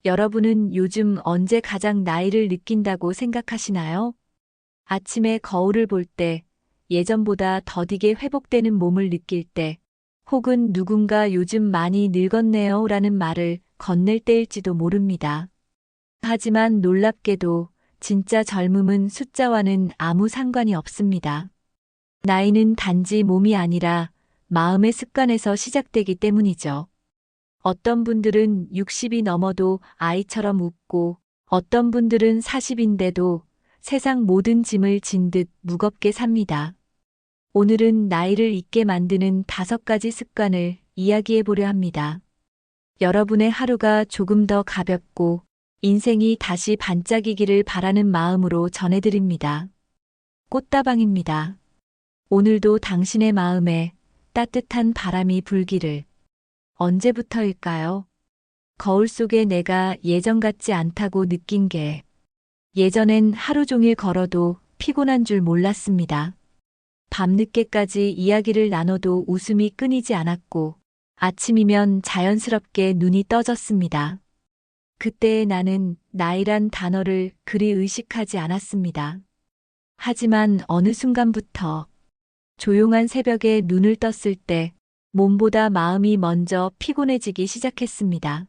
여러분은 요즘 언제 가장 나이를 느낀다고 생각하시나요? 아침에 거울을 볼 때, 예전보다 더디게 회복되는 몸을 느낄 때, 혹은 누군가 요즘 많이 늙었네요 라는 말을 건넬 때일지도 모릅니다. 하지만 놀랍게도 진짜 젊음은 숫자와는 아무 상관이 없습니다. 나이는 단지 몸이 아니라 마음의 습관에서 시작되기 때문이죠. 어떤 분들은 60이 넘어도 아이처럼 웃고 어떤 분들은 40인데도 세상 모든 짐을 진 듯 무겁게 삽니다. 오늘은 나이를 잊게 만드는 5가지 습관을 이야기해 보려 합니다. 여러분의 하루가 조금 더 가볍고 인생이 다시 반짝이기를 바라는 마음으로 전해드립니다. 꽃다방입니다. 오늘도 당신의 마음에 따뜻한 바람이 불기를. 언제부터일까요? 거울 속에 내가 예전 같지 않다고 느낀 게, 예전엔 하루 종일 걸어도 피곤한 줄 몰랐습니다. 밤늦게까지 이야기를 나눠도 웃음이 끊이지 않았고, 아침이면 자연스럽게 눈이 떠졌습니다. 그때의 나는 나이란 단어를 그리 의식하지 않았습니다. 하지만 어느 순간부터 조용한 새벽에 눈을 떴을 때 몸보다 마음이 먼저 피곤해지기 시작했습니다.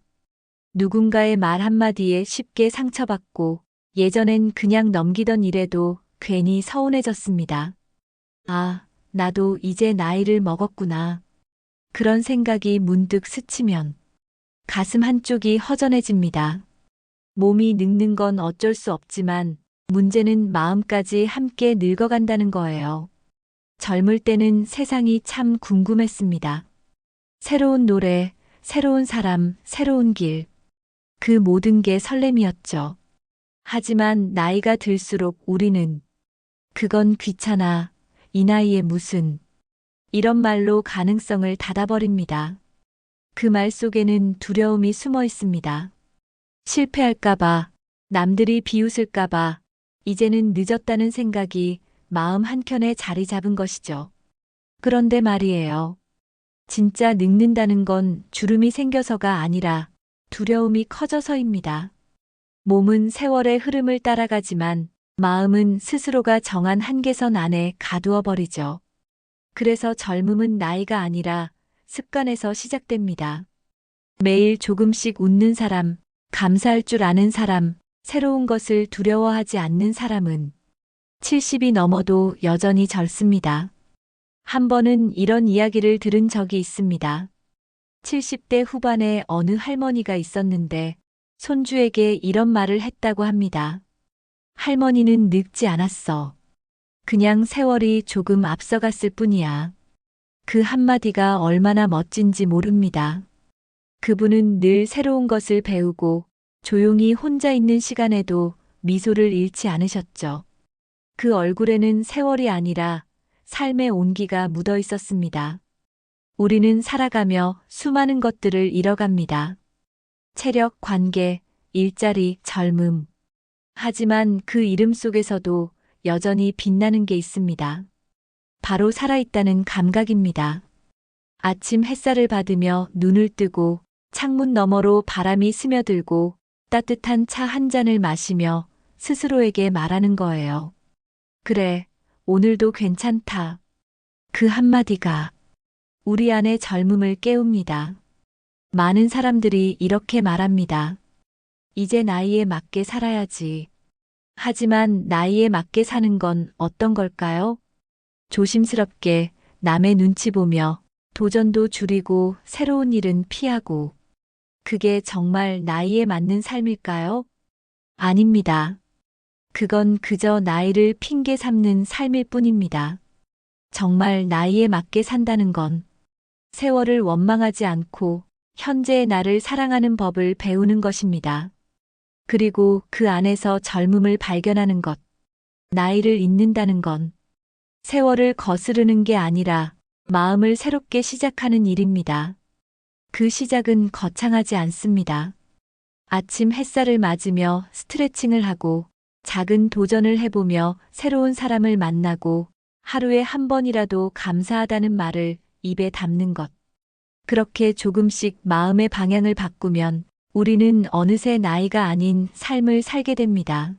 누군가의 말 한마디에 쉽게 상처받고 예전엔 그냥 넘기던 일에도 괜히 서운해졌습니다. 아, 나도 이제 나이를 먹었구나. 그런 생각이 문득 스치면 가슴 한쪽이 허전해집니다. 몸이 늙는 건 어쩔 수 없지만 문제는 마음까지 함께 늙어간다는 거예요. 젊을 때는 세상이 참 궁금했습니다. 새로운 노래, 새로운 사람, 새로운 길. 그 모든 게 설렘이었죠. 하지만 나이가 들수록 우리는 그건 귀찮아, 이 나이에 무슨, 이런 말로 가능성을 닫아버립니다. 그 말 속에는 두려움이 숨어 있습니다. 실패할까봐, 남들이 비웃을까봐, 이제는 늦었다는 생각이 마음 한켠에 자리 잡은 것이죠. 그런데 말이에요. 진짜 늙는다는 건 주름이 생겨서가 아니라 두려움이 커져서입니다. 몸은 세월의 흐름을 따라가지만 마음은 스스로가 정한 한계선 안에 가두어 버리죠. 그래서 젊음은 나이가 아니라 습관에서 시작됩니다. 매일 조금씩 웃는 사람, 감사할 줄 아는 사람, 새로운 것을 두려워하지 않는 사람은 70이 넘어도 여전히 젊습니다. 한 번은 이런 이야기를 들은 적이 있습니다. 70대 후반에 어느 할머니가 있었는데 손주에게 이런 말을 했다고 합니다. 할머니는 늙지 않았어. 그냥 세월이 조금 앞서갔을 뿐이야. 그 한마디가 얼마나 멋진지 모릅니다. 그분은 늘 새로운 것을 배우고 조용히 혼자 있는 시간에도 미소를 잃지 않으셨죠. 그 얼굴에는 세월이 아니라 삶의 온기가 묻어 있었습니다. 우리는 살아가며 수많은 것들을 잃어갑니다. 체력, 관계, 일자리, 젊음. 하지만 그 이름 속에서도 여전히 빛나는 게 있습니다. 바로 살아있다는 감각입니다. 아침 햇살을 받으며 눈을 뜨고 창문 너머로 바람이 스며들고 따뜻한 차 한 잔을 마시며 스스로에게 말하는 거예요. 그래, 오늘도 괜찮다. 그 한마디가 우리 안의 젊음을 깨웁니다. 많은 사람들이 이렇게 말합니다. 이제 나이에 맞게 살아야지. 하지만 나이에 맞게 사는 건 어떤 걸까요? 조심스럽게 남의 눈치 보며 도전도 줄이고 새로운 일은 피하고. 그게 정말 나이에 맞는 삶일까요? 아닙니다. 그건 그저 나이를 핑계 삼는 삶일 뿐입니다. 정말 나이에 맞게 산다는 건 세월을 원망하지 않고 현재의 나를 사랑하는 법을 배우는 것입니다. 그리고 그 안에서 젊음을 발견하는 것. 나이를 잊는다는 건 세월을 거스르는 게 아니라 마음을 새롭게 시작하는 일입니다. 그 시작은 거창하지 않습니다. 아침 햇살을 맞으며 스트레칭을 하고 작은 도전을 해보며 새로운 사람을 만나고 하루에 한 번이라도 감사하다는 말을 입에 담는 것. 그렇게 조금씩 마음의 방향을 바꾸면 우리는 어느새 나이가 아닌 삶을 살게 됩니다.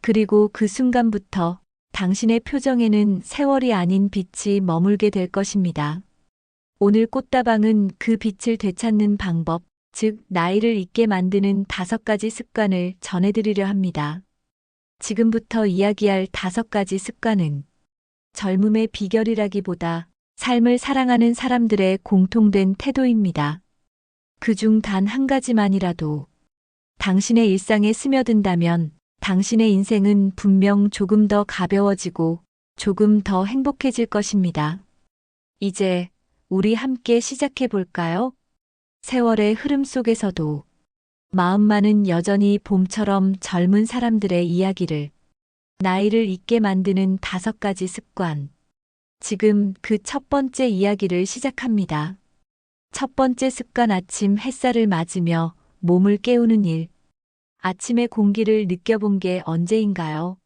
그리고 그 순간부터 당신의 표정에는 세월이 아닌 빛이 머물게 될 것입니다. 오늘 꽃다방은 그 빛을 되찾는 방법, 즉 나이를 잊게 만드는 5가지 습관을 전해드리려 합니다. 지금부터 이야기할 5가지 습관은 젊음의 비결이라기보다 삶을 사랑하는 사람들의 공통된 태도입니다. 그중 단 한 가지만이라도 당신의 일상에 스며든다면 당신의 인생은 분명 조금 더 가벼워지고 조금 더 행복해질 것입니다. 이제 우리 함께 시작해 볼까요? 세월의 흐름 속에서도 마음만은 여전히 봄처럼 젊은 사람들의 이야기를, 나이를 잊게 만드는 5가지 습관. 지금 그 첫 번째 이야기를 시작합니다. 첫 번째 습관, 아침 햇살을 맞으며 몸을 깨우는 일. 아침의 공기를 느껴본 게 언제인가요?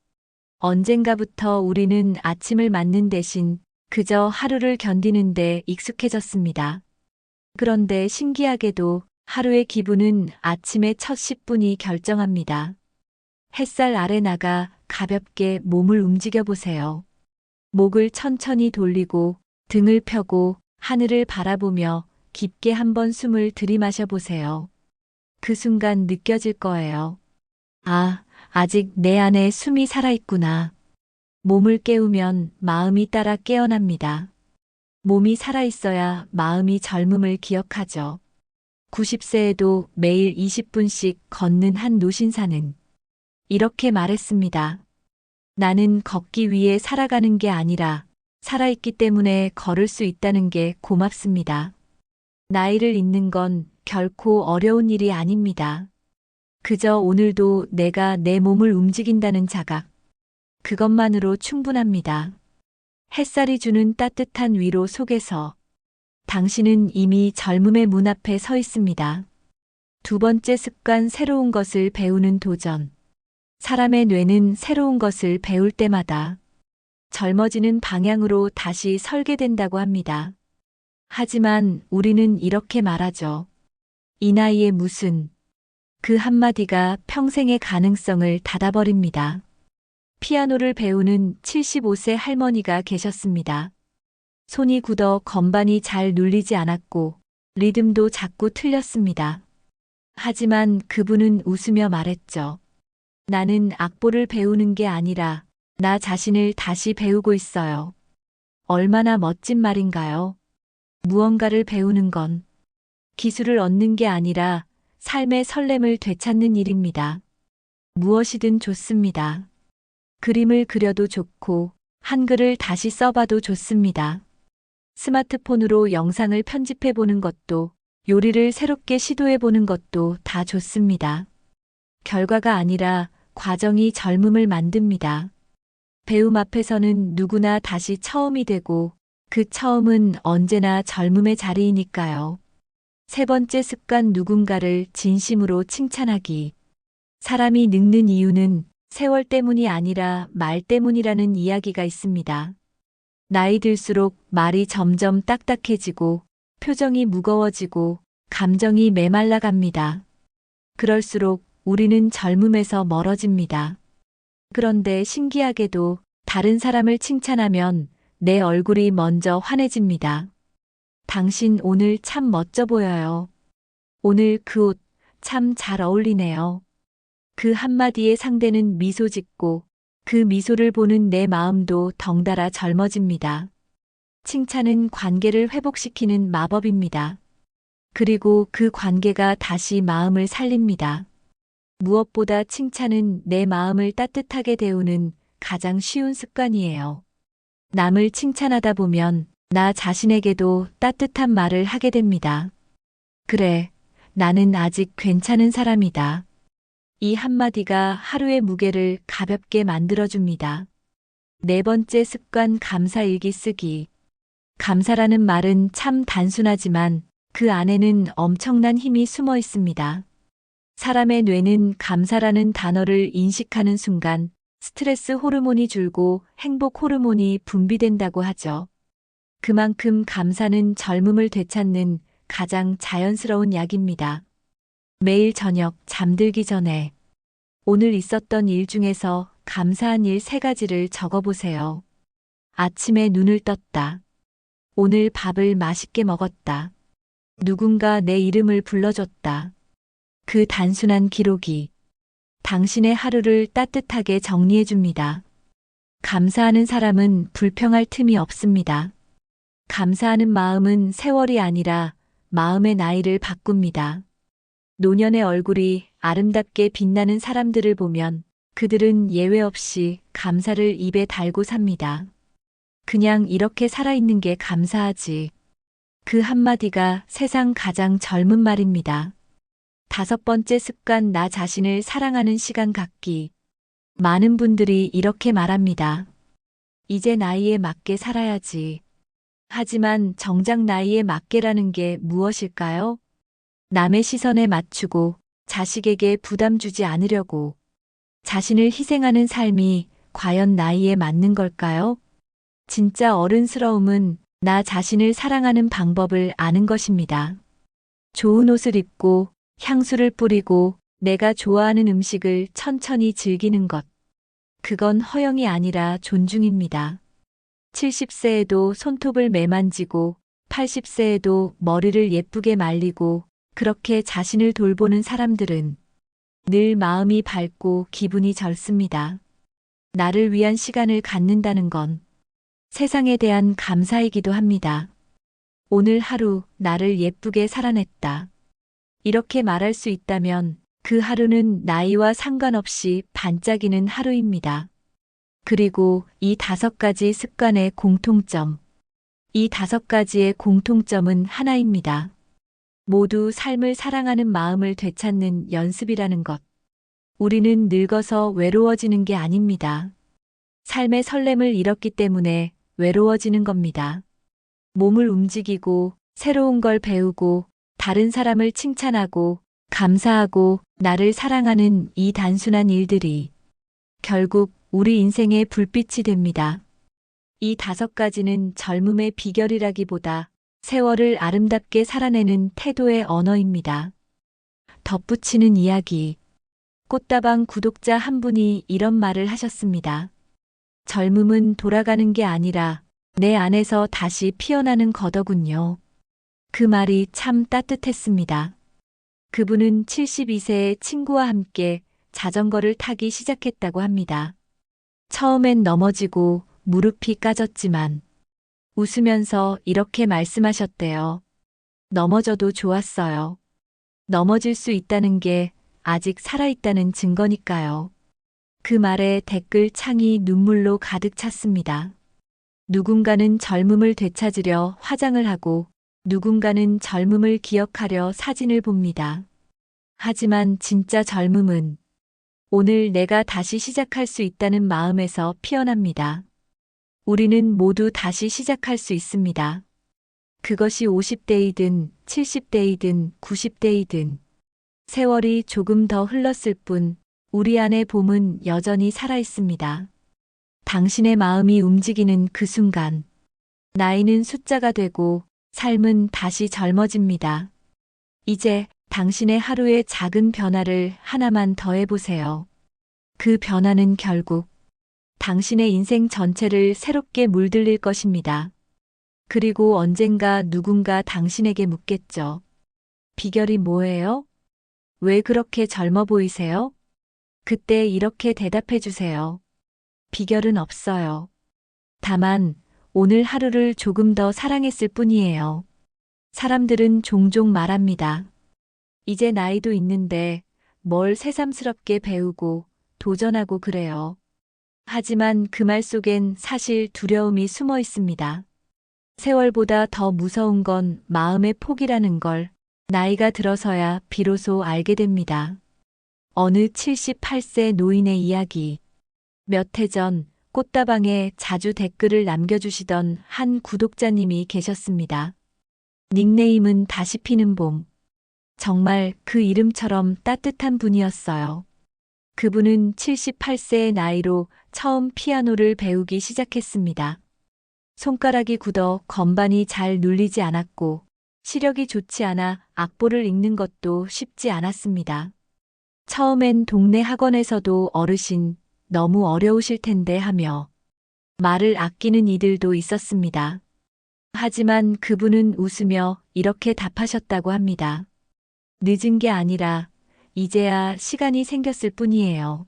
언젠가부터 우리는 아침을 맞는 대신 그저 하루를 견디는데 익숙해졌습니다. 그런데 신기하게도 하루의 기분은 아침의 첫 10분이 결정합니다. 햇살 아래 나가 가볍게 몸을 움직여 보세요. 목을 천천히 돌리고 등을 펴고 하늘을 바라보며 깊게 한번 숨을 들이마셔 보세요. 그 순간 느껴질 거예요. 아, 아직 내 안에 숨이 살아있구나. 몸을 깨우면 마음이 따라 깨어납니다. 몸이 살아있어야 마음이 젊음을 기억하죠. 90세에도 매일 20분씩 걷는 한 노신사는 이렇게 말했습니다. 나는 걷기 위해 살아가는 게 아니라 살아있기 때문에 걸을 수 있다는 게 고맙습니다. 나이를 잊는 건 결코 어려운 일이 아닙니다. 그저 오늘도 내가 내 몸을 움직인다는 자각. 그것만으로 충분합니다. 햇살이 주는 따뜻한 위로 속에서 당신은 이미 젊음의 문 앞에 서 있습니다. 두 번째 습관, 새로운 것을 배우는 도전. 사람의 뇌는 새로운 것을 배울 때마다 젊어지는 방향으로 다시 설계된다고 합니다. 하지만 우리는 이렇게 말하죠. 이 나이에 무슨, 그 한마디가 평생의 가능성을 닫아버립니다. 피아노를 배우는 75세 할머니가 계셨습니다. 손이 굳어 건반이 잘 눌리지 않았고 리듬도 자꾸 틀렸습니다. 하지만 그분은 웃으며 말했죠. 나는 악보를 배우는 게 아니라 나 자신을 다시 배우고 있어요. 얼마나 멋진 말인가요? 무언가를 배우는 건 기술을 얻는 게 아니라 삶의 설렘을 되찾는 일입니다. 무엇이든 좋습니다. 그림을 그려도 좋고 한글을 다시 써봐도 좋습니다. 스마트폰으로 영상을 편집해 보는 것도, 요리를 새롭게 시도해 보는 것도 다 좋습니다. 결과가 아니라 과정이 젊음을 만듭니다. 배움 앞에서는 누구나 다시 처음이 되고 그 처음은 언제나 젊음의 자리이니까요. 세 번째 습관, 누군가를 진심으로 칭찬하기. 사람이 늙는 이유는 세월 때문이 아니라 말 때문이라는 이야기가 있습니다. 나이 들수록 말이 점점 딱딱해지고 표정이 무거워지고 감정이 메말라 갑니다. 그럴수록 우리는 젊음에서 멀어집니다. 그런데 신기하게도 다른 사람을 칭찬하면 내 얼굴이 먼저 환해집니다. 당신 오늘 참 멋져 보여요. 오늘 그 옷 참 잘 어울리네요. 그 한마디에 상대는 미소 짓고 그 미소를 보는 내 마음도 덩달아 젊어집니다. 칭찬은 관계를 회복시키는 마법입니다. 그리고 그 관계가 다시 마음을 살립니다. 무엇보다 칭찬은 내 마음을 따뜻하게 데우는 가장 쉬운 습관이에요. 남을 칭찬하다 보면 나 자신에게도 따뜻한 말을 하게 됩니다. 그래, 나는 아직 괜찮은 사람이다. 이 한마디가 하루의 무게를 가볍게 만들어줍니다. 네 번째 습관, 감사 일기 쓰기. 감사라는 말은 참 단순하지만 그 안에는 엄청난 힘이 숨어 있습니다. 사람의 뇌는 감사라는 단어를 인식하는 순간 스트레스 호르몬이 줄고 행복 호르몬이 분비된다고 하죠. 그만큼 감사는 젊음을 되찾는 가장 자연스러운 약입니다. 매일 저녁 잠들기 전에 오늘 있었던 일 중에서 감사한 일 3가지를 적어보세요. 아침에 눈을 떴다. 오늘 밥을 맛있게 먹었다. 누군가 내 이름을 불러줬다. 그 단순한 기록이 당신의 하루를 따뜻하게 정리해줍니다. 감사하는 사람은 불평할 틈이 없습니다. 감사하는 마음은 세월이 아니라 마음의 나이를 바꿉니다. 노년의 얼굴이 아름답게 빛나는 사람들을 보면 그들은 예외 없이 감사를 입에 달고 삽니다. 그냥 이렇게 살아있는 게 감사하지. 그 한마디가 세상 가장 젊은 말입니다. 5번째 습관, 나 자신을 사랑하는 시간 갖기. 많은 분들이 이렇게 말합니다. 이제 나이에 맞게 살아야지. 하지만 정작 나이에 맞게라는 게 무엇일까요? 남의 시선에 맞추고 자식에게 부담 주지 않으려고 자신을 희생하는 삶이 과연 나이에 맞는 걸까요? 진짜 어른스러움은 나 자신을 사랑하는 방법을 아는 것입니다. 좋은 옷을 입고 향수를 뿌리고 내가 좋아하는 음식을 천천히 즐기는 것. 그건 허영이 아니라 존중입니다. 70세에도 손톱을 매만지고 80세에도 머리를 예쁘게 말리고 그렇게 자신을 돌보는 사람들은 늘 마음이 밝고 기분이 젊습니다. 나를 위한 시간을 갖는다는 건 세상에 대한 감사이기도 합니다. 오늘 하루 나를 예쁘게 살아냈다. 이렇게 말할 수 있다면 그 하루는 나이와 상관없이 반짝이는 하루입니다. 그리고 이 5가지 습관의 공통점. 이 5가지의 공통점은 하나입니다. 모두 삶을 사랑하는 마음을 되찾는 연습이라는 것. 우리는 늙어서 외로워지는 게 아닙니다. 삶의 설렘을 잃었기 때문에 외로워지는 겁니다. 몸을 움직이고 새로운 걸 배우고 다른 사람을 칭찬하고 감사하고 나를 사랑하는 이 단순한 일들이 결국 우리 인생의 불빛이 됩니다. 이 5가지는 젊음의 비결이라기보다 세월을 아름답게 살아내는 태도의 언어입니다. 덧붙이는 이야기. 꽃다방 구독자 한 분이 이런 말을 하셨습니다. 젊음은 돌아가는 게 아니라 내 안에서 다시 피어나는 거더군요. 그 말이 참 따뜻했습니다. 그분은 72세의 친구와 함께 자전거를 타기 시작했다고 합니다. 처음엔 넘어지고 무릎이 까졌지만 웃으면서 이렇게 말씀하셨대요. 넘어져도 좋았어요. 넘어질 수 있다는 게 아직 살아있다는 증거니까요. 그 말에 댓글 창이 눈물로 가득 찼습니다. 누군가는 젊음을 되찾으려 화장을 하고 누군가는 젊음을 기억하려 사진을 봅니다. 하지만 진짜 젊음은 오늘 내가 다시 시작할 수 있다는 마음에서 피어납니다. 우리는 모두 다시 시작할 수 있습니다. 그것이 50대이든 70대이든 90대이든 세월이 조금 더 흘렀을 뿐 우리 안의 봄은 여전히 살아 있습니다. 당신의 마음이 움직이는 그 순간 나이는 숫자가 되고 삶은 다시 젊어집니다. 이제 당신의 하루의 작은 변화를 하나만 더 해보세요. 그 변화는 결국 당신의 인생 전체를 새롭게 물들일 것입니다. 그리고 언젠가 누군가 당신에게 묻겠죠. 비결이 뭐예요? 왜 그렇게 젊어 보이세요? 그때 이렇게 대답해 주세요. 비결은 없어요. 다만 오늘 하루를 조금 더 사랑했을 뿐이에요. 사람들은 종종 말합니다. 이제 나이도 있는데 뭘 새삼스럽게 배우고 도전하고 그래요. 하지만 그 말 속엔 사실 두려움이 숨어 있습니다. 세월보다 더 무서운 건 마음의 폭이라는 걸 나이가 들어서야 비로소 알게 됩니다. 어느 78세 노인의 이야기. 몇 해 전 꽃다방에 자주 댓글을 남겨주시던 한 구독자님이 계셨습니다. 닉네임은 다시 피는 봄. 정말 그 이름처럼 따뜻한 분이었어요. 그분은 78세의 나이로 처음 피아노를 배우기 시작했습니다. 손가락이 굳어 건반이 잘 눌리지 않았고 시력이 좋지 않아 악보를 읽는 것도 쉽지 않았습니다. 처음엔 동네 학원에서도 어르신, 너무 어려우실 텐데 하며 말을 아끼는 이들도 있었습니다. 하지만 그분은 웃으며 이렇게 답하셨다고 합니다. 늦은 게 아니라 이제야 시간이 생겼을 뿐이에요.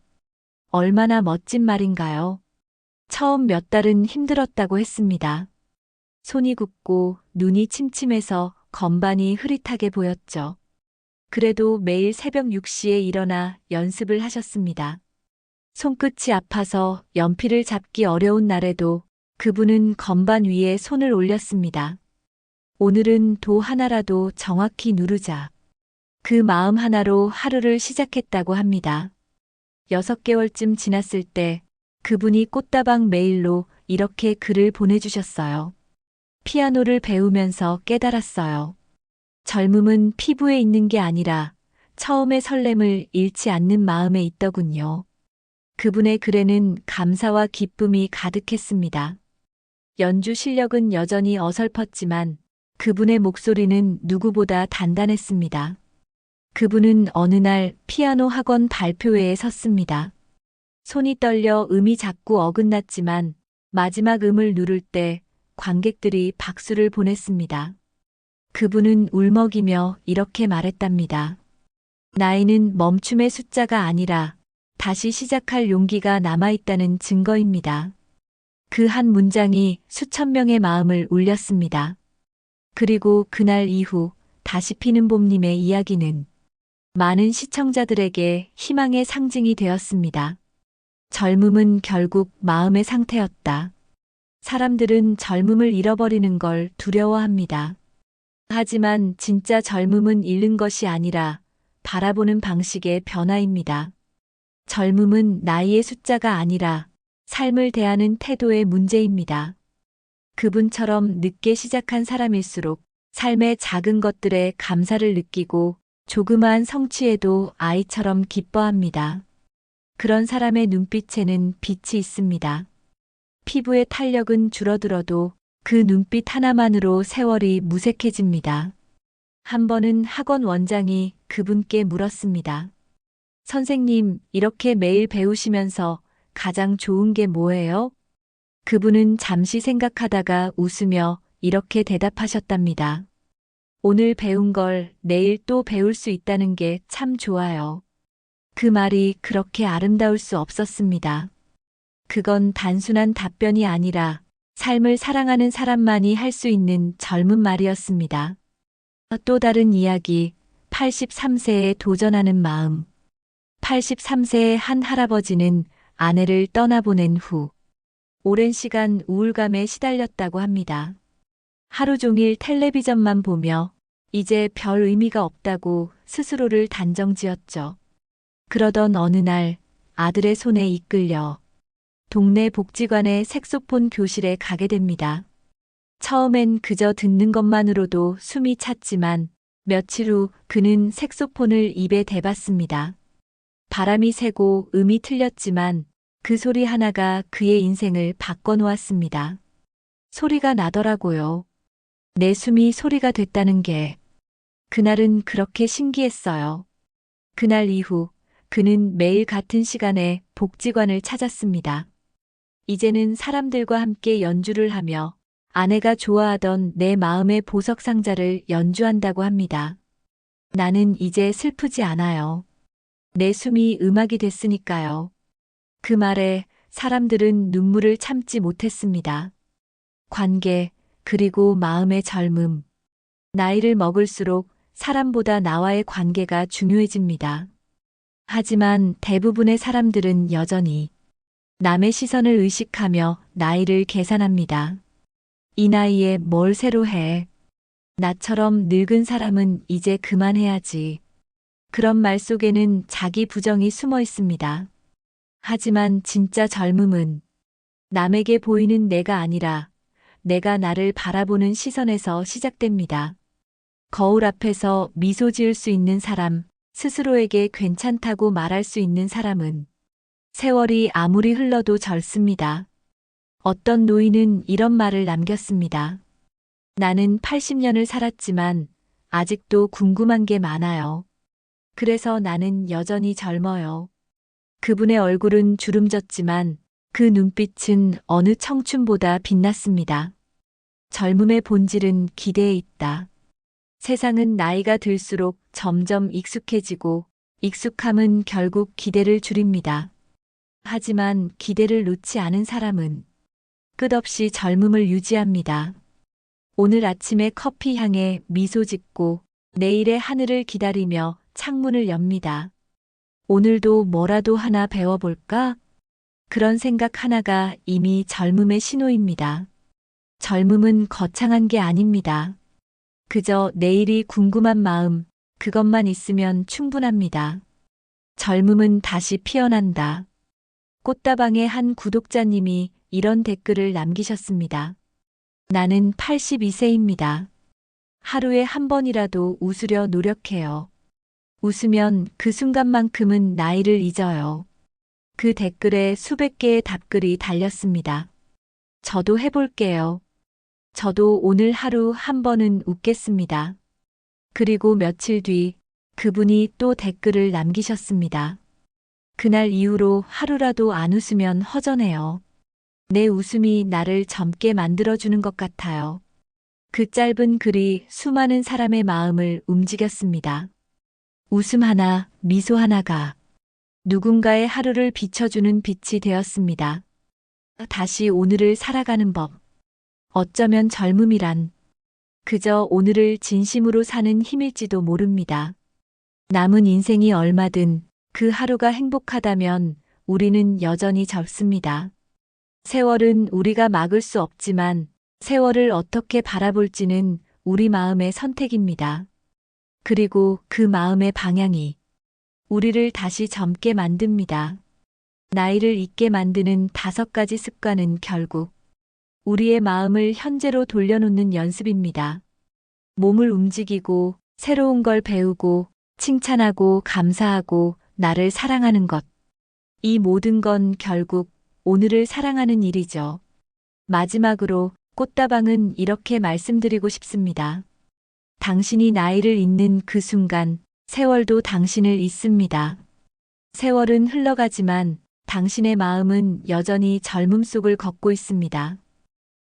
얼마나 멋진 말인가요? 처음 몇 달은 힘들었다고 했습니다. 손이 굳고 눈이 침침해서 건반이 흐릿하게 보였죠. 그래도 매일 새벽 6시에 일어나 연습을 하셨습니다. 손끝이 아파서 연필을 잡기 어려운 날에도 그분은 건반 위에 손을 올렸습니다. 오늘은 도 하나라도 정확히 누르자. 그 마음 하나로 하루를 시작했다고 합니다. 6개월쯤 지났을 때 그분이 꽃다방 메일로 이렇게 글을 보내주셨어요. 피아노를 배우면서 깨달았어요. 젊음은 피부에 있는 게 아니라 처음의 설렘을 잃지 않는 마음에 있더군요. 그분의 글에는 감사와 기쁨이 가득했습니다. 연주 실력은 여전히 어설펐지만 그분의 목소리는 누구보다 단단했습니다. 그분은 어느 날 피아노 학원 발표회에 섰습니다. 손이 떨려 음이 자꾸 어긋났지만 마지막 음을 누를 때 관객들이 박수를 보냈습니다. 그분은 울먹이며 이렇게 말했답니다. 나이는 멈춤의 숫자가 아니라 다시 시작할 용기가 남아있다는 증거입니다. 그 한 문장이 수천 명의 마음을 울렸습니다. 그리고 그날 이후 다시 피는 봄님의 이야기는 많은 시청자들에게 희망의 상징이 되었습니다. 젊음은 결국 마음의 상태였다. 사람들은 젊음을 잃어버리는 걸 두려워합니다. 하지만 진짜 젊음은 잃는 것이 아니라 바라보는 방식의 변화입니다. 젊음은 나이의 숫자가 아니라 삶을 대하는 태도의 문제입니다. 그분처럼 늦게 시작한 사람일수록 삶의 작은 것들에 감사를 느끼고 조그마한 성취에도 아이처럼 기뻐합니다. 그런 사람의 눈빛에는 빛이 있습니다. 피부의 탄력은 줄어들어도 그 눈빛 하나만으로 세월이 무색해집니다. 한 번은 학원 원장이 그분께 물었습니다. 선생님, 이렇게 매일 배우시면서 가장 좋은 게 뭐예요? 그분은 잠시 생각하다가 웃으며 이렇게 대답하셨답니다. 오늘 배운 걸 내일 또 배울 수 있다는 게 참 좋아요. 그 말이 그렇게 아름다울 수 없었습니다. 그건 단순한 답변이 아니라 삶을 사랑하는 사람만이 할 수 있는 젊은 말이었습니다. 또 다른 이야기, 83세에 도전하는 마음. 83세의 한 할아버지는 아내를 떠나보낸 후 오랜 시간 우울감에 시달렸다고 합니다. 하루 종일 텔레비전만 보며 이제 별 의미가 없다고 스스로를 단정지었죠. 그러던 어느 날 아들의 손에 이끌려 동네 복지관의 색소폰 교실에 가게 됩니다. 처음엔 그저 듣는 것만으로도 숨이 찼지만 며칠 후 그는 색소폰을 입에 대봤습니다. 바람이 새고 음이 틀렸지만 그 소리 하나가 그의 인생을 바꿔놓았습니다. 소리가 나더라고요. 내 숨이 소리가 됐다는 게. 그날은 그렇게 신기했어요. 그날 이후 그는 매일 같은 시간에 복지관을 찾았습니다. 이제는 사람들과 함께 연주를 하며 아내가 좋아하던 내 마음의 보석 상자를 연주한다고 합니다. 나는 이제 슬프지 않아요. 내 숨이 음악이 됐으니까요. 그 말에 사람들은 눈물을 참지 못했습니다. 관계, 그리고 마음의 젊음. 나이를 먹을수록 사람보다 나와의 관계가 중요해집니다. 하지만 대부분의 사람들은 여전히 남의 시선을 의식하며 나이를 계산합니다. 이 나이에 뭘 새로 해? 나처럼 늙은 사람은 이제 그만해야지. 그런 말 속에는 자기 부정이 숨어 있습니다. 하지만 진짜 젊음은 남에게 보이는 내가 아니라 내가 나를 바라보는 시선에서 시작됩니다. 거울 앞에서 미소 지을 수 있는 사람, 스스로에게 괜찮다고 말할 수 있는 사람은 세월이 아무리 흘러도 젊습니다. 어떤 노인은 이런 말을 남겼습니다. 나는 80년을 살았지만 아직도 궁금한 게 많아요. 그래서 나는 여전히 젊어요. 그분의 얼굴은 주름졌지만 그 눈빛은 어느 청춘보다 빛났습니다. 젊음의 본질은 기대에 있다. 세상은 나이가 들수록 점점 익숙해지고 익숙함은 결국 기대를 줄입니다. 하지만 기대를 놓지 않은 사람은 끝없이 젊음을 유지합니다. 오늘 아침에 커피 향에 미소 짓고 내일의 하늘을 기다리며 창문을 엽니다. 오늘도 뭐라도 하나 배워볼까? 그런 생각 하나가 이미 젊음의 신호입니다. 젊음은 거창한 게 아닙니다. 그저 내일이 궁금한 마음, 그것만 있으면 충분합니다. 젊음은 다시 피어난다. 꽃다방의 한 구독자님이 이런 댓글을 남기셨습니다. 나는 82세입니다. 하루에 한 번이라도 웃으려 노력해요. 웃으면 그 순간만큼은 나이를 잊어요. 그 댓글에 수백 개의 답글이 달렸습니다. 저도 해볼게요. 저도 오늘 하루 한 번은 웃겠습니다. 그리고 며칠 뒤 그분이 또 댓글을 남기셨습니다. 그날 이후로 하루라도 안 웃으면 허전해요. 내 웃음이 나를 젊게 만들어주는 것 같아요. 그 짧은 글이 수많은 사람의 마음을 움직였습니다. 웃음 하나, 미소 하나가 누군가의 하루를 비춰주는 빛이 되었습니다. 다시 오늘을 살아가는 법. 어쩌면 젊음이란 그저 오늘을 진심으로 사는 힘일지도 모릅니다. 남은 인생이 얼마든 그 하루가 행복하다면 우리는 여전히 젊습니다. 세월은 우리가 막을 수 없지만 세월을 어떻게 바라볼지는 우리 마음의 선택입니다. 그리고 그 마음의 방향이 우리를 다시 젊게 만듭니다. 나이를 잊게 만드는 5가지 습관은 결국 우리의 마음을 현재로 돌려놓는 연습입니다. 몸을 움직이고 새로운 걸 배우고 칭찬하고 감사하고 나를 사랑하는 것. 이 모든 건 결국 오늘을 사랑하는 일이죠. 마지막으로 꽃다방은 이렇게 말씀드리고 싶습니다. 당신이 나이를 잊는 그 순간 세월도 당신을 잊습니다. 세월은 흘러가지만 당신의 마음은 여전히 젊음 속을 걷고 있습니다.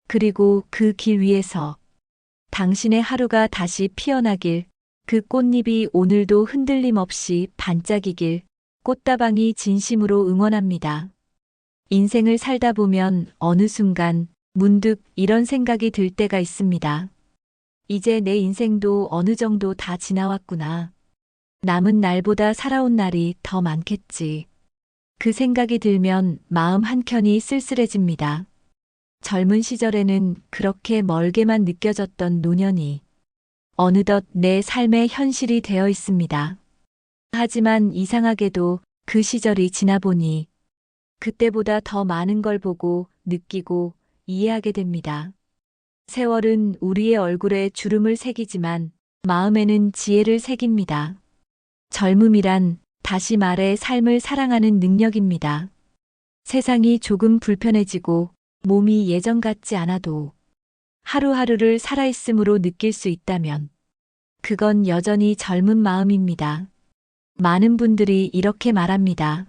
그리고 그 길 위에서 당신의 하루가 다시 피어나길, 그 꽃잎이 오늘도 흔들림 없이 반짝이길 꽃다방이 진심으로 응원합니다. 인생을 살다 보면 어느 순간 문득 이런 생각이 들 때가 있습니다. 이제 내 인생도 어느 정도 다 지나왔구나. 남은 날보다 살아온 날이 더 많겠지. 그 생각이 들면 마음 한켠이 쓸쓸해집니다. 젊은 시절에는 그렇게 멀게만 느껴졌던 노년이 어느덧 내 삶의 현실이 되어 있습니다. 하지만 이상하게도 그 시절이 지나보니 그때보다 더 많은 걸 보고 느끼고 이해하게 됩니다. 세월은 우리의 얼굴에 주름을 새기지만 마음에는 지혜를 새깁니다. 젊음이란 다시 말해 삶을 사랑하는 능력입니다. 세상이 조금 불편해지고 몸이 예전 같지 않아도 하루하루를 살아있음으로 느낄 수 있다면 그건 여전히 젊은 마음입니다. 많은 분들이 이렇게 말합니다.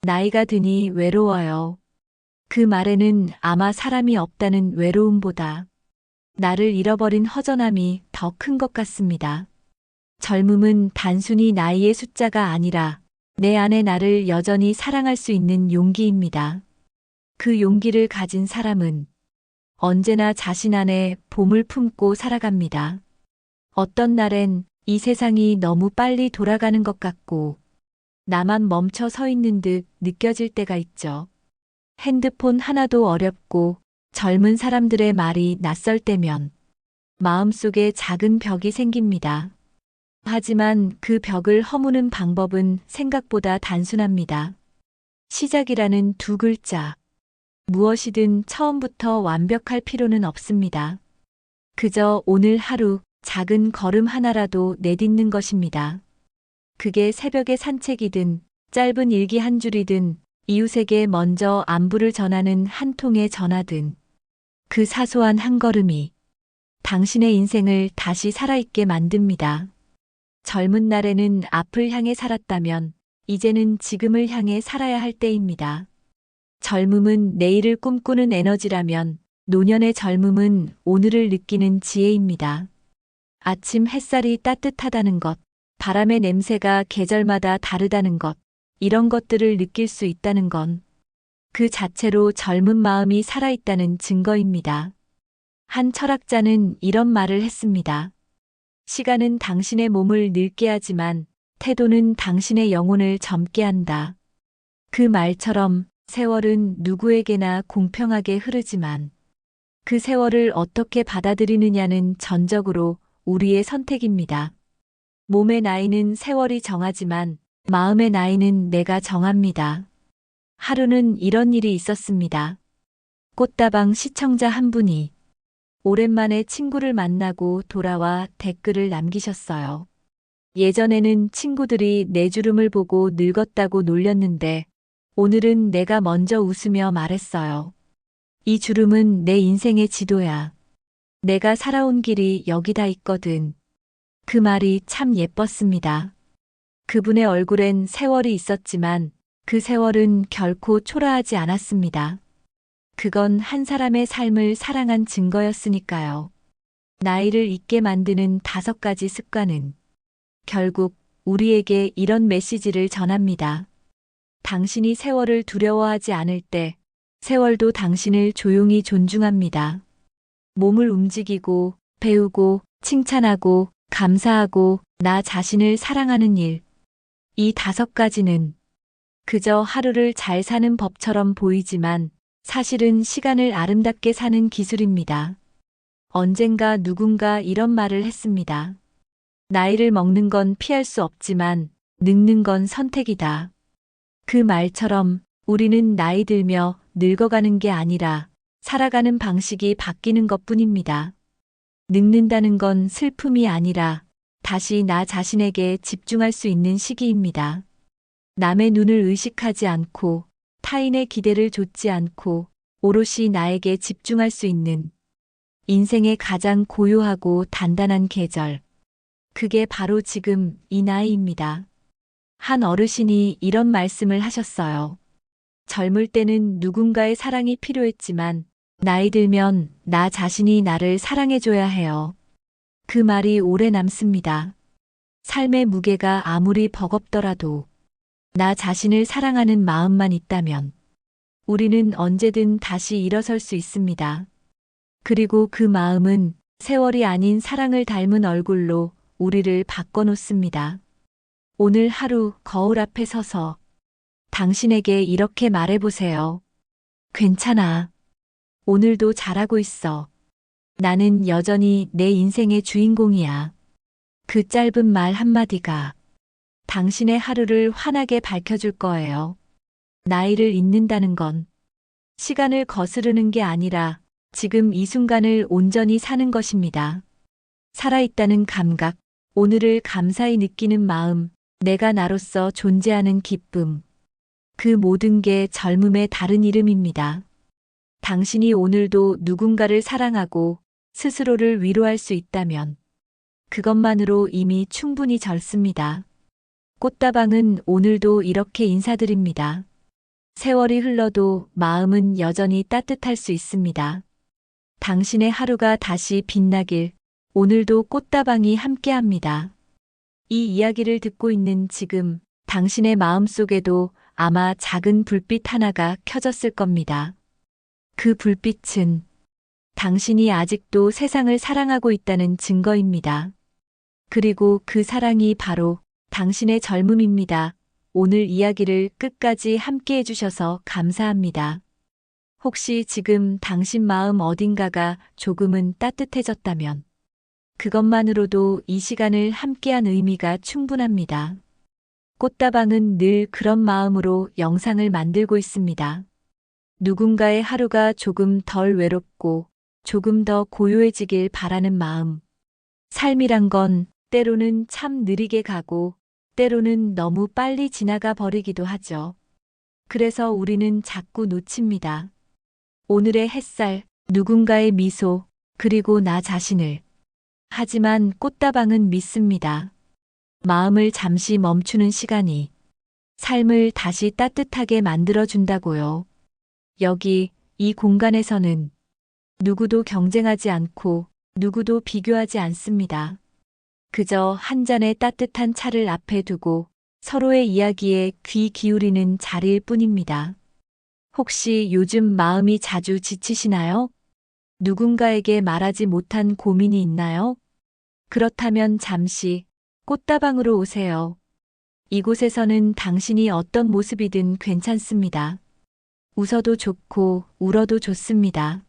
나이가 드니 외로워요. 그 말에는 아마 사람이 없다는 외로움보다 나를 잃어버린 허전함이 더 큰 것 같습니다. 젊음은 단순히 나이의 숫자가 아니라 내 안의 나를 여전히 사랑할 수 있는 용기입니다. 그 용기를 가진 사람은 언제나 자신 안에 봄을 품고 살아갑니다. 어떤 날엔 이 세상이 너무 빨리 돌아가는 것 같고 나만 멈춰 서 있는 듯 느껴질 때가 있죠. 핸드폰 하나도 어렵고 젊은 사람들의 말이 낯설 때면 마음속에 작은 벽이 생깁니다. 하지만 그 벽을 허무는 방법은 생각보다 단순합니다. 시작이라는 2글자. 무엇이든 처음부터 완벽할 필요는 없습니다. 그저 오늘 하루 작은 걸음 하나라도 내딛는 것입니다. 그게 새벽의 산책이든 짧은 일기 한 줄이든 이웃에게 먼저 안부를 전하는 한 통의 전화든 그 사소한 한 걸음이 당신의 인생을 다시 살아있게 만듭니다. 젊은 날에는 앞을 향해 살았다면 이제는 지금을 향해 살아야 할 때입니다. 젊음은 내일을 꿈꾸는 에너지라면 노년의 젊음은 오늘을 느끼는 지혜입니다. 아침 햇살이 따뜻하다는 것, 바람의 냄새가 계절마다 다르다는 것, 이런 것들을 느낄 수 있다는 건 그 자체로 젊은 마음이 살아있다는 증거입니다. 한 철학자는 이런 말을 했습니다. 시간은 당신의 몸을 늙게 하지만 태도는 당신의 영혼을 젊게 한다. 그 말처럼 세월은 누구에게나 공평하게 흐르지만 그 세월을 어떻게 받아들이느냐는 전적으로 우리의 선택입니다. 몸의 나이는 세월이 정하지만 마음의 나이는 내가 정합니다. 하루는 이런 일이 있었습니다. 꽃다방 시청자 한 분이 오랜만에 친구를 만나고 돌아와 댓글을 남기셨어요. 예전에는 친구들이 내 주름을 보고 늙었다고 놀렸는데 오늘은 내가 먼저 웃으며 말했어요. 이 주름은 내 인생의 지도야. 내가 살아온 길이 여기다 있거든. 그 말이 참 예뻤습니다. 그분의 얼굴엔 세월이 있었지만 그 세월은 결코 초라하지 않았습니다. 그건 한 사람의 삶을 사랑한 증거였으니까요. 나이를 잊게 만드는 5가지 습관은 결국 우리에게 이런 메시지를 전합니다. 당신이 세월을 두려워하지 않을 때 세월도 당신을 조용히 존중합니다. 몸을 움직이고 배우고 칭찬하고 감사하고 나 자신을 사랑하는 일. 이 5가지는 그저 하루를 잘 사는 법처럼 보이지만 사실은 시간을 아름답게 사는 기술입니다. 언젠가 누군가 이런 말을 했습니다. 나이를 먹는 건 피할 수 없지만 늙는 건 선택이다. 그 말처럼 우리는 나이 들며 늙어가는 게 아니라 살아가는 방식이 바뀌는 것뿐입니다. 늙는다는 건 슬픔이 아니라 다시 나 자신에게 집중할 수 있는 시기입니다. 남의 눈을 의식하지 않고 타인의 기대를 좇지 않고 오롯이 나에게 집중할 수 있는 인생의 가장 고요하고 단단한 계절. 그게 바로 지금 이 나이입니다. 한 어르신이 이런 말씀을 하셨어요. 젊을 때는 누군가의 사랑이 필요했지만 나이 들면 나 자신이 나를 사랑해줘야 해요. 그 말이 오래 남습니다. 삶의 무게가 아무리 버겁더라도 나 자신을 사랑하는 마음만 있다면 우리는 언제든 다시 일어설 수 있습니다. 그리고 그 마음은 세월이 아닌 사랑을 닮은 얼굴로 우리를 바꿔놓습니다. 오늘 하루 거울 앞에 서서 당신에게 이렇게 말해보세요. 괜찮아. 오늘도 잘하고 있어. 나는 여전히 내 인생의 주인공이야. 그 짧은 말 한마디가 당신의 하루를 환하게 밝혀줄 거예요. 나이를 잊는다는 건 시간을 거스르는 게 아니라 지금 이 순간을 온전히 사는 것입니다. 살아있다는 감각, 오늘을 감사히 느끼는 마음, 내가 나로서 존재하는 기쁨. 그 모든 게 젊음의 다른 이름입니다. 당신이 오늘도 누군가를 사랑하고 스스로를 위로할 수 있다면 그것만으로 이미 충분히 젊습니다. 꽃다방은 오늘도 이렇게 인사드립니다. 세월이 흘러도 마음은 여전히 따뜻할 수 있습니다. 당신의 하루가 다시 빛나길 오늘도 꽃다방이 함께합니다. 이 이야기를 듣고 있는 지금 당신의 마음속에도 아마 작은 불빛 하나가 켜졌을 겁니다. 그 불빛은 당신이 아직도 세상을 사랑하고 있다는 증거입니다. 그리고 그 사랑이 바로 당신의 젊음입니다. 오늘 이야기를 끝까지 함께 해주셔서 감사합니다. 혹시 지금 당신 마음 어딘가가 조금은 따뜻해졌다면 그것만으로도 이 시간을 함께한 의미가 충분합니다. 꽃다방은 늘 그런 마음으로 영상을 만들고 있습니다. 누군가의 하루가 조금 덜 외롭고 조금 더 고요해지길 바라는 마음. 삶이란 건 때로는 참 느리게 가고 때로는 너무 빨리 지나가 버리기도 하죠. 그래서 우리는 자꾸 놓칩니다. 오늘의 햇살, 누군가의 미소, 그리고 나 자신을. 하지만 꽃다방은 믿습니다. 마음을 잠시 멈추는 시간이 삶을 다시 따뜻하게 만들어준다고요. 여기, 이 공간에서는 누구도 경쟁하지 않고 누구도 비교하지 않습니다. 그저 한 잔의 따뜻한 차를 앞에 두고 서로의 이야기에 귀 기울이는 자리일 뿐입니다. 혹시 요즘 마음이 자주 지치시나요? 누군가에게 말하지 못한 고민이 있나요? 그렇다면 잠시 꽃다방으로 오세요. 이곳에서는 당신이 어떤 모습이든 괜찮습니다. 웃어도 좋고 울어도 좋습니다.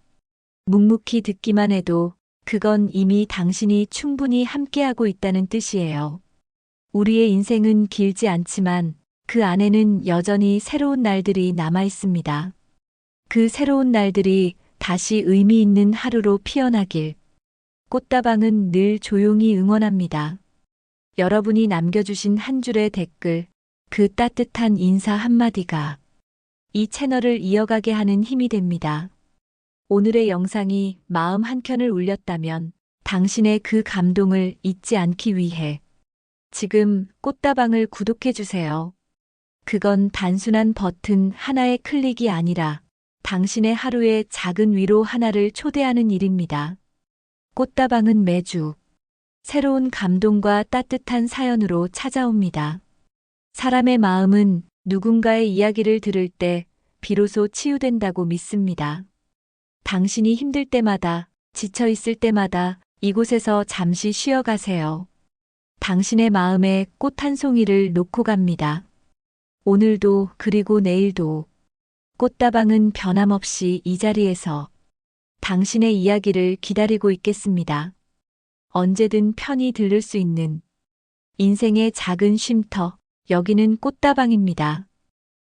묵묵히 듣기만 해도 그건 이미 당신이 충분히 함께하고 있다는 뜻이에요. 우리의 인생은 길지 않지만 그 안에는 여전히 새로운 날들이 남아 있습니다. 그 새로운 날들이 다시 의미 있는 하루로 피어나길 꽃다방은 늘 조용히 응원합니다. 여러분이 남겨주신 한 줄의 댓글, 그 따뜻한 인사 한마디가 이 채널을 이어가게 하는 힘이 됩니다. 오늘의 영상이 마음 한켠을 울렸다면 당신의 그 감동을 잊지 않기 위해 지금 꽃다방을 구독해주세요. 그건 단순한 버튼 하나의 클릭이 아니라 당신의 하루의 작은 위로 하나를 초대하는 일입니다. 꽃다방은 매주 새로운 감동과 따뜻한 사연으로 찾아옵니다. 사람의 마음은 누군가의 이야기를 들을 때 비로소 치유된다고 믿습니다. 당신이 힘들 때마다, 지쳐 있을 때마다 이곳에서 잠시 쉬어가세요. 당신의 마음에 꽃 한 송이를 놓고 갑니다. 오늘도 그리고 내일도 꽃다방은 변함없이 이 자리에서 당신의 이야기를 기다리고 있겠습니다. 언제든 편히 들를 수 있는 인생의 작은 쉼터, 여기는 꽃다방입니다.